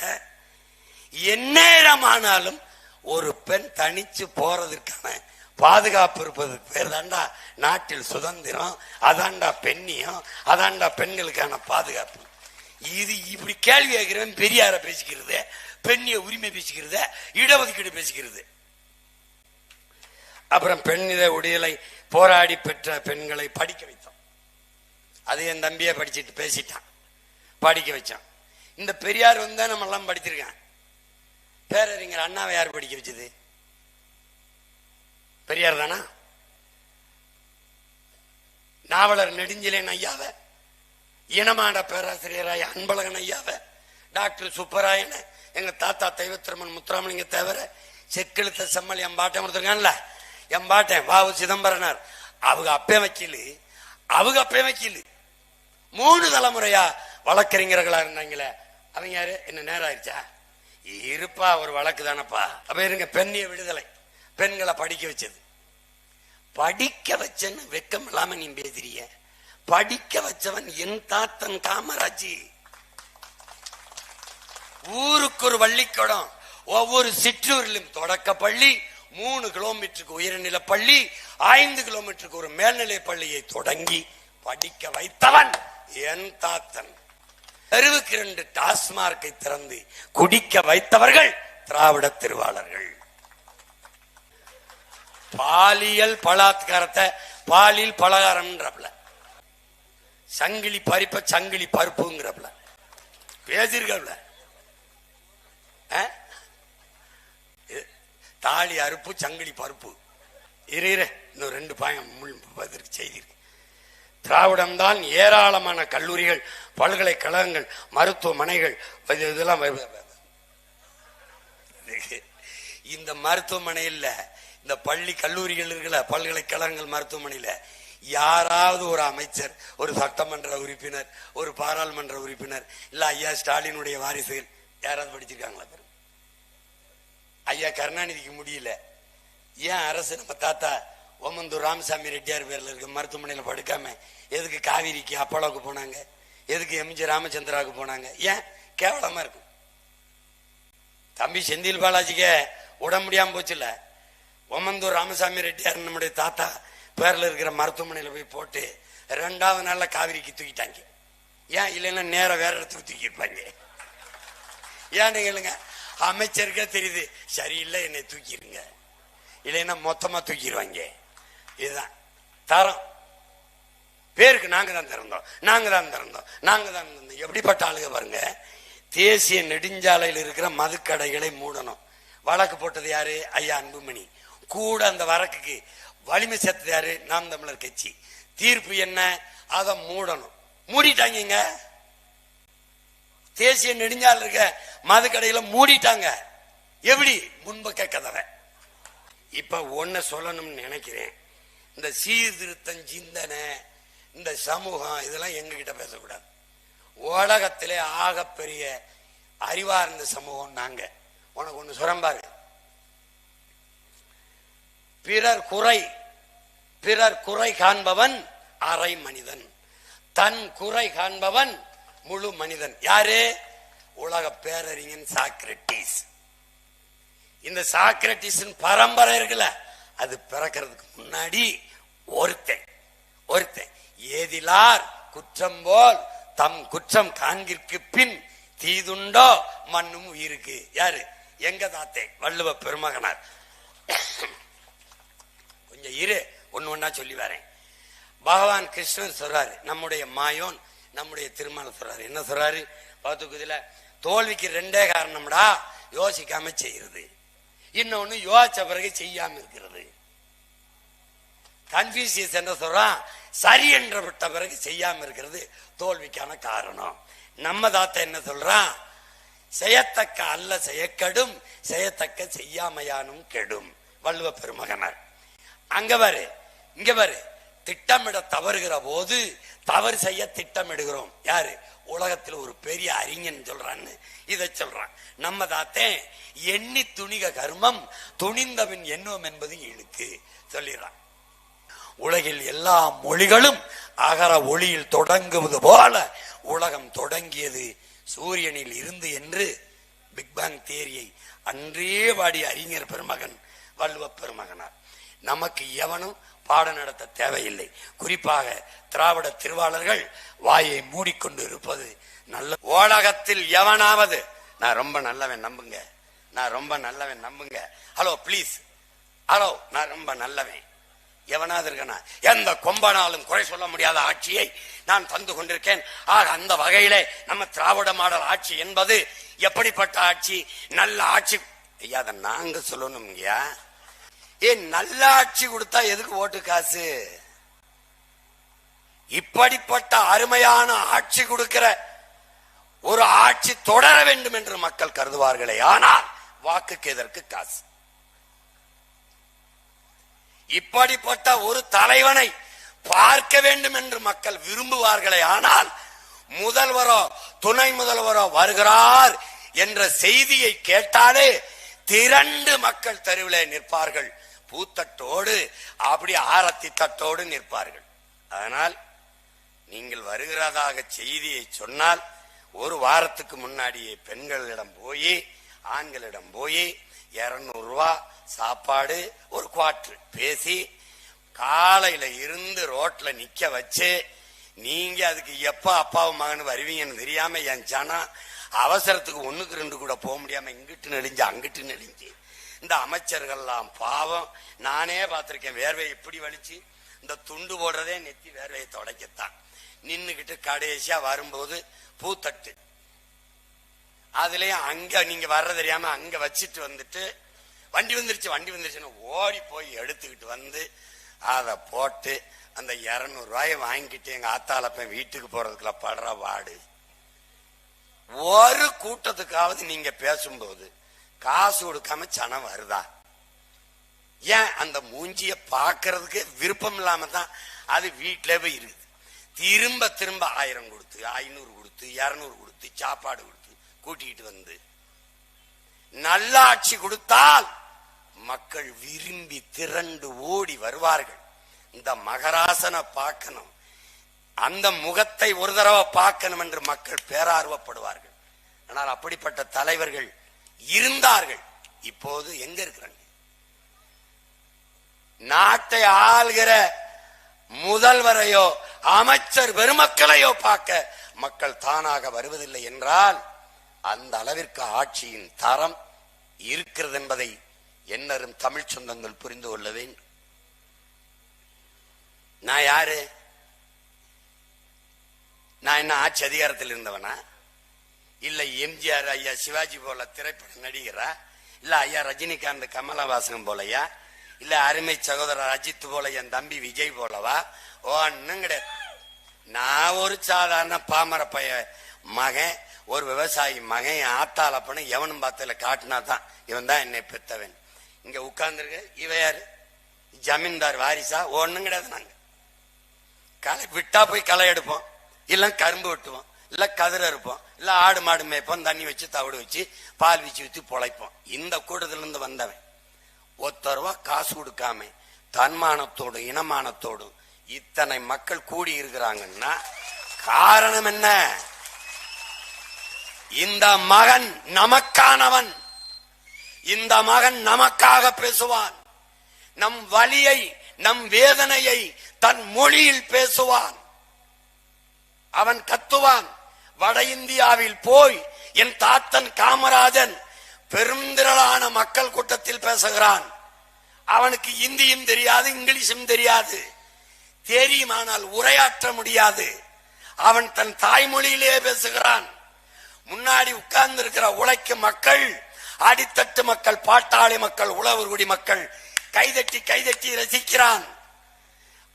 எந்நேரமானாலும் ஒரு பெண் தனிச்சு போறதுக்கான பாதுகாப்பு இருப்பதற்கு பேர் தாண்டா நாட்டில் சுதந்திரம், அதாண்டா பெண்ணியம், அதாண்டா பெண்களுக்கான பாதுகாப்பு. இது இப்படி கேள்வி கேட்கிறவன் பெரியார பேசிக்கிறது, பெண்ணிய உரிமை பேசிக்கிறது, இடஒதுக்கீடு பேசிக்கிறது. அப்புறம் பெண்ணித விடுதலை போராடி பெற்ற பெண்களை படிக்க வைத்தோம். அது என் தம்பியை படிச்சுட்டு பேசிட்டான், படிக்க வச்சான். இந்த பெரியார் வந்தா நம்ம எல்லாம் படிச்சிருக்கான். பேரறிஞர் அண்ணாவை யார் படிக்க வச்சது? பெரியார் தானா? நாவலர் நெடுஞ்செழியன் ஐயாவை, இனமாட பேராசிரியராய அன்பழகன் ஐயாவை, டாக்டர் சுப்பராயன, எங்க தாத்தா தெய்வத்திரமன் முத்துராமலிங்க தேவர, செக்கெழுத்த செம்மல் எம்பாட்டம் கொடுத்துருக்கான்ல, எம்பாட்டன் வாவு சிதம்பரனார், அவங்க அப்பே வக்கீல், அவங்க அப்பே வக்கீல், 3 தலைமுறையா வழக்கறிஞர்களா இருந்தாங்களே. அவங்க யாரு? என்ன நேரம் ஆயிடுச்சா? இருப்பா, ஒரு வழக்கு தானப்பா. அப்ப இருங்க. பெண்ணிய விடுதலை, பெண்களை படிக்க வச்சது. படிக்க வச்சன்னு வெக்கம் இல்லாம நீ பேசுறிய. படிக்க வச்சவன் என் தாத்தன் காமராஜ். ஊருக்கு ஒரு பள்ளிக்கூடம், ஒவ்வொரு சிற்றூரிலும் தொடக்க பள்ளி, 3 கிலோமீட்டருக்கு உயர்நிலை பள்ளி, 5 கிலோமீட்டருக்கு ஒரு மேல்நிலை பள்ளியை தொடங்கி படிக்க வைத்தவன் என் தாத்தன். தெருவுக்கு 2 டாஸ்மார்க்கை திறந்து குடிக்க வைத்தவர்கள் திராவிட திருவாளர்கள். பாலியல் பலாத்காரத்தை பாலியல் பலகாரம்ன்றப்பல, சங்கிலி பறிப்ப சங்கிலி பருப்புங்கிறப்பல பேசிருக்கல. தாலி அறுப்பு சங்கிலி பருப்பு. இன்னும் 2 பாயம் செய்தி இருக்கு. திராவிடம் தான் ஏராளமான கல்லூரிகள், பல்கலைக்கழகங்கள், மருத்துவமனைகள், இதெல்லாம். இந்த மருத்துவமனையில், இந்த பள்ளி கல்லூரிகள் இருக்குல்ல, பல்கலைக்கழகங்கள், மருத்துவமனையில் யாராவது ஒரு அமைச்சர், ஒரு சட்டமன்ற உறுப்பினர், ஒரு பாராளுமன்ற உறுப்பினர், இல்ல ஐயா ஸ்டாலினுடைய வாரிசுகள் யாராவது படிச்சிருக்காங்களா? ஐயா கருணாநிதிக்கு முடியல, ஏன் அரசு நம்ம தாத்தா ஓமந்தூர் ராமசாமி ரெட்டியார் பேர்ல இருக்க மருத்துவமனையில் படுக்காம எதுக்கு காவிரிக்கு அப்பளவுக்கு போனாங்க? எதுக்கு எம்ஜி ராமச்சந்திராவுக்கு போனாங்க? ஏன்? கேவலமா இருக்கும். தம்பி செந்தில் பாலாஜிக்கு உடம்பு முடியாம போச்சுல, ஓமந்தூர் ராமசாமி ரெட்டியார் நம்முடைய தாத்தா பேர்ல இருக்கிற மருத்துவமனையில போய் போட்டு 2வது நாள்ல காவிரிக்கு தூக்கிட்டாங்க. ஏன்? இல்லைன்னா நேர வேற இடத்துக்கு தூக்கிருப்பாங்க. ஏன்னு கேளுங்க. அமைச்சருக்கே தெரியுது, சரியில்லை என்னை தூக்கிடுங்க, இல்லைன்னா மொத்தமா தூக்கிடுவாங்க. இதுதான் தரம். பேருக்கு நாங்க தான் திறந்தோம், நாங்க தான் திறந்தோம், நாங்க தான் திறந்தோம். எப்படிப்பட்ட ஆளுங்க பாருங்க. தேசிய நெடுஞ்சாலையில் இருக்கிற மதுக்கடைகளை மூடணும். வழக்கு போட்டது யாரு? ஐயா அன்புமணி. கூட அந்த வழக்குக்கு வலிமை சேர்த்தது யாரு? நாம் தமிழர் கட்சி. தீர்ப்பு என்ன? அதை மூடணும். மூடிட்டாங்க. தேசிய நெடுஞ்சாலை இருக்க மதுக்கடைகளை மூடிட்டாங்க. எப்படி? முன்பக்க கதவை. இப்ப ஒன்ன சொல்லணும்னு நினைக்கிறேன். இந்த சீர்திருத்தம், சிந்தனை, இந்த சமூகம், இதெல்லாம் எங்க கிட்ட பேசக்கூடாது. உலகத்திலே ஆகப்பெரிய அறிவார்ந்த சமூகம் நாங்க. உனக்கு ஒண்ணு சுரம்பாரு. பிறர் குறை காண்பவன் அரை மனிதன், தன் குறை காண்பவன் முழு மனிதன். யாரு? உலக பேரறிஞன் சாக்ரட்டிஸ். இந்த சாக்ரட்டிஸ் பரம்பரை இருக்குல்ல, அது பிறக்கிறதுக்கு முன்னாடி ஒருத்தன் ஏதிலார் குற்றம் போல் தம் குற்றம் காண்கிற்கு பின் தீதுண்டோ மண்ணும் உயிருக்கு. யாரு? எங்க தாத்தே வள்ளுவ பெருமகனார். கொஞ்சம் இரு, ஒண்ணு சொல்லி வரேன். பகவான் கிருஷ்ணன் சொல்றாரு, நம்முடைய மாயோன், நம்முடைய திருமணம் சொல்றாரு. என்ன சொல்றாரு? பாத்துக்குதுல, தோல்விக்கு 2 காரணம்டா. யோசிக்காம செய்யறது, இன்னொன்னு யோசிச்ச பிறகு செய்யாம இருக்கிறது. கன்ஃபியூசியஸ் என்ன சொல்றான்? சரி என்ற விட்ட பிறகு செய்யாம இருக்கிறது தோல்விக்கான காரணம். நம்ம தாத்தா என்ன சொல்றான்? செய்யத்தக்க அல்ல செய்யக்கடும், செய்யத்தக்க செய்யாமையானும் கெடும். வள்ளுவ பெருமகனார். அங்க பாரு, இங்க பாரு. திட்டமிட தவறுகிற போது தவறு செய்ய திட்டமிடுகிறோம். யாரு? உலகத்தில் ஒரு பெரிய அறிஞன் சொல்றான்னு இதை சொல்றான். நம்ம தாத்தே எண்ணி துணிக கர்மம் துணிந்தவன் எண்ணுவம் என்பது இழுக்கு சொல்லிடுறான். உலகில் எல்லா மொழிகளும் அகர ஒளியில் தொடங்குவது போல உலகம் தொடங்கியது சூரியனில் இருந்து என்று பிக்பேங் தியரியை அன்றே வாடிய அறிஞர் பெருமகன் வள்ளுவ பெருமகனார். நமக்கு எவனும் பாடம் நடத்த தேவையில்லை. குறிப்பாக திராவிட திருவாளர்கள் வாயை மூடிக்கொண்டு இருப்பது நல்ல. உலகத்தில் எவனாவது நான் ரொம்ப நல்லவன் நம்புங்க, நான் ரொம்ப நல்லவன் நம்புங்க, ஹலோ பிளீஸ், ஹலோ நான் ரொம்ப நல்லவன், எவனாவது இருக்கனா? எந்த கொம்பனாலும் குறை சொல்ல முடியாத ஆட்சியை நான் தந்து கொண்டிருக்கேன். ஆக அந்த வகையிலே நம்ம திராவிட மாடல் ஆட்சி என்பது எப்படிப்பட்ட ஆட்சி? நல்ல ஆட்சி. ஐயா அதை நாங்க சொல்லணும்யா. ஏன் நல்ல ஆட்சி கொடுத்தா எதுக்கு ஓட்டு காசு? இப்படிப்பட்ட அருமையான ஆட்சி கொடுக்கிற ஒரு ஆட்சி தொடர வேண்டும் என்று மக்கள் கருதுவார்களே, ஆனால் வாக்குக்கு எதற்கு காசு? இப்படிப்பட்ட ஒரு தலைவனை பார்க்க வேண்டும் என்று மக்கள் விரும்புவார்களே, ஆனால் முதல்வரோ துணை முதல்வரோ வருகிறார் என்ற செய்தியை கேட்டாலே திரண்டு மக்கள் தெருவிலே நிற்பார்கள். பூத்தட்டோடு அப்படி ஆரத்தி தட்டோடு நிற்பார்கள். அதனால் நீங்கள் வருகிறதாக செய்தியை சொன்னால் ஒரு வாரத்துக்கு முன்னாடியே பெண்களிடம் போய் ஆண்களிடம் போய் 200 ரூபாய் சாப்பாடு ஒரு குவார்டர் பேசி காலையில இருந்து ரோட்ல நிக்க வச்சு நீங்க அதுக்கு எப்ப அப்பாவும் மகன் வருவீங்கன்னு தெரியாம என் ஜனம் அவசரத்துக்கு 1க்கு 2 கூட போக முடியாம இங்கிட்டு நெளிஞ்சு அங்கிட்டு நெளிஞ்சு இந்த அமைச்சர்கள்லாம் பாவம். நானே பார்த்திருக்கேன். வேர்வையை இப்படி வலிச்சு இந்த துண்டு போடுறதே நெத்தி வேர்வையை துடைக்கத்தான் நின்னுகிட்டு கடைசியா வரும்போது பூத்தட்டு அதுலயும் அங்க நீங்க வர்ற தெரியாம அங்க வச்சிட்டு வந்துட்டு வண்டி வந்துருச்சுன்னு ஓடி போய் எடுத்துக்கிட்டு வந்து அதை போட்டு அந்த 200 ரூபாயை வாங்கிட்டு எங்க ஆத்தாளப்ப வீட்டுக்கு போறதுக்குள்ள படுற வாடு. ஒரு கூட்டத்துக்காவது நீங்க பேசும்போது காசு கொடுக்காம சனம் வருதா? ஏன்? அந்த மூஞ்சிய பாக்குறதுக்கு விருப்பம் இல்லாம தான் அது வீட்டில போய் இருக்குது. திரும்ப திரும்ப 1000 கொடுத்து 500 கொடுத்து 200 கொடுத்து சாப்பாடு கொடுத்து கூட்டிட்டு வந்து நல்ல ஆட்சி கொடுத்தால் மக்கள் விரும்பி திரண்டு ஓடி வருவார்கள். இந்த மகராசனை பார்க்கணும், அந்த முகத்தை ஒரு தடவை பார்க்கணும் என்று மக்கள் பேரார்வப்படுவார்கள். ஆனால் அப்படிப்பட்ட தலைவர்கள் இருந்தார்கள். இப்போது எங்க இருக்கிறாங்க? நாட்டை ஆள்கிற முதல்வரையோ அமைச்சர் பெருமக்களையோ பார்க்க மக்கள் தானாக வருவதில்லை என்றால் அந்த அளவிற்கு ஆட்சியின் தரம் இருக்கிறது என்பதை என்னரும் தமிழ் சொந்தங்கள் புரிந்து கொள்ள வேண்டும். நான் யாரு? நான் என்ன ஆட்சி அதிகாரத்தில் இருந்தவனா? இல்ல எம்ஜிஆர் ஐயா சிவாஜி போல திரைப்பட நடிகரா? இல்ல ஐயா ரஜினிகாந்த் கமலஹாசன் போலயா? இல்ல அருமை சகோதரர் அஜித் போல என் தம்பி விஜய் போலவா? ஒன்னும் கிடையாது. நான் ஒரு சாதாரண பாமர பைய மகன், ஒரு விவசாயி மகன். என் ஆத்தாளப்பன எவனும் பார்த்தல காட்டினா தான் இவன் தான் என்னை பெத்தவன். இங்க உட்கார்ந்துருக்க இவ யாரு? ஜமீன்தார் வாரிசா? ஒன்னும் கிடையாது. நாங்க களை விட்டா போய் களை எடுப்போம், இல்ல கரும்பு வெட்டுவோம், இல்ல கதிர இருப்போம், இல்ல ஆடு மாடு மேய்ப்போம், தண்ணி வச்சு தவிடு வச்சு பால் வச்சு ஊத்தி பொழைப்போம். இந்த கூட்டத்துல இருந்து வந்தவன் 1 ரூபா காசு கொடுக்காம தன்மானத்தோடும் இனமானத்தோடும் இத்தனை மக்கள் கூடி இருக்கிறாங்கன்னா காரணம் என்ன? இந்த மகன் நமக்கானவன். இந்த மகன் நமக்காக பேசுவான். நம் வலியை நம் வேதனையை தன் மொழியில் பேசுவான். அவன் கத்துவான். வட இந்தியாவில் போய் என் தாத்தன் காமராஜன் பெருந்திரளான மக்கள் கூட்டத்தில் பேசுகிறான். அவனுக்கு இந்தியும் தெரியாது, இங்கிலீஷும் தெரியாது. தெரியுமானால் உரையாற்ற முடியாது. அவன் தன் தாய்மொழியிலே பேசுகிறான். முன்னாடி உட்கார்ந்து இருக்கிற உழைக்கும் மக்கள், அடித்தட்டு மக்கள், பாட்டாளி மக்கள், உழவர்குடி மக்கள் கைதட்டி கைதட்டி ரசிக்கிறான்.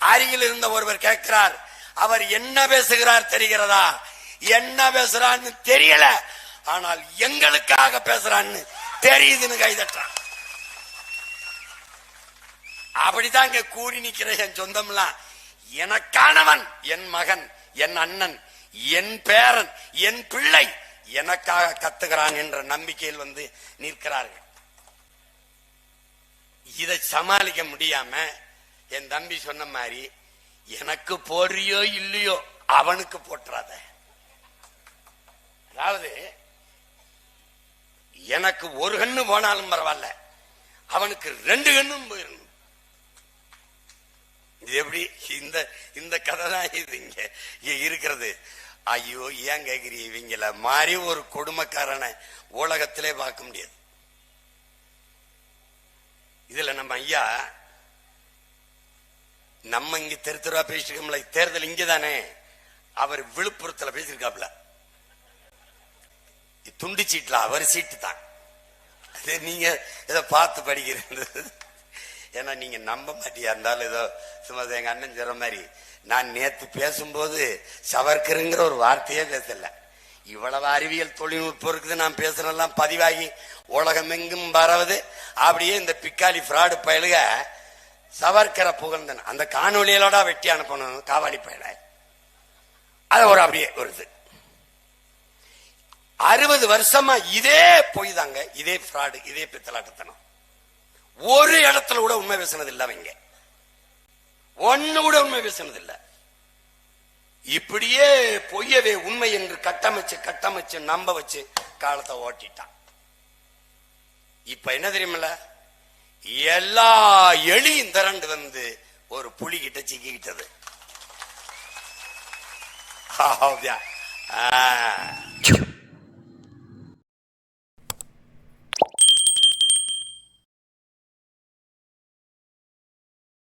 அருகில் இருந்த ஒருவர் கேட்கிறார், அவர் என்ன பேசுகிறார் தெரிகிறதா? என்ன பேசுறான்னு தெரியல, ஆனால் எங்களுக்காக பேசுறான்னு தெரியுதுன்னு கைதட்டான். அப்படிதான் இங்க கூடி நிக்கிற என் சொந்தம்லாம் எனக்கானவன் என் மகன், என் அண்ணன், என் பேரன், என் பிள்ளை எனக்காக கத்துகிறான் என்ற நம்பிக்கையில் வந்து நிற்கிறார்கள். இதை சமாளிக்க முடியாம என் தம்பி சொன்ன மாதிரி எனக்கு போறியோ இல்லையோ அவனுக்கு போட்டுறாத. அதாவது எனக்கு ஒரு கண்ணு போனாலும் பரவாயில்ல, அவனுக்கு 2 கண்ணும் போயிடணும். இது எப்படி? இந்த கதை தான் இது இங்க இருக்கிறது. ஐயோ, ஏன் கேக்குறீங்க? இவங்கள மாதிரி ஒரு கொடுமைக்காரனை உலகத்திலே பார்க்க முடியாது. இதுல நம்ம ஐயா நம்ம இங்க தெருத்துறா பேசிருக்கோம்ல, தேர்தல் இங்கதானே, அவர் விழுப்புரத்துல பேசியிருக்காப்ல. துண்டு சீட்ல அவர் சீட்டு தான். நீங்க இதை பார்த்து படிக்கிறது. ஏன்னா நீங்க நம்ப மாட்டியா இருந்தாலும் ஏதோ சும்மா எங்க அண்ணன் சொல்ற மாதிரி நான் நேத்து பேசும்போது சவர்கருங்கிற ஒரு வார்த்தையே பேசல. இவ்வளவு அறிவியல் தொழில்நுட்பம் இருக்குது, நான் பேசுறதெல்லாம் பதிவாகி உலகம் எங்கும் பரவுது. அப்படியே இந்த பிக்காலி ஃப்ராடு பயலுக சவர்கரை புகழ்ந்தன அந்த காணொலியோட வெட்டி அனுப்பணும் காவாலி பயல. அது ஒரு அப்படியே வருது. 60 வருஷமா இதே பொய் தாங்க, இதே ஃப்ராடு, இதே பித்தலாட்டத்தனம். ஒரு இடத்துல கூட உண்மை பேசினது இல்லை. அவங்க ஒண்ணு கூட உண்மை பேசினது இல்லை. இப்படியே பொய்யவே உண்மை என்று கட்டமைச்சு நம்ப வச்சு காலத்தை ஓட்டிட்டான். இப்ப என்ன தெரியுமில்ல, எல்லா எலியும் திரண்டு வந்து ஒரு புலி கிட்ட சிக்கிக்கிட்டது.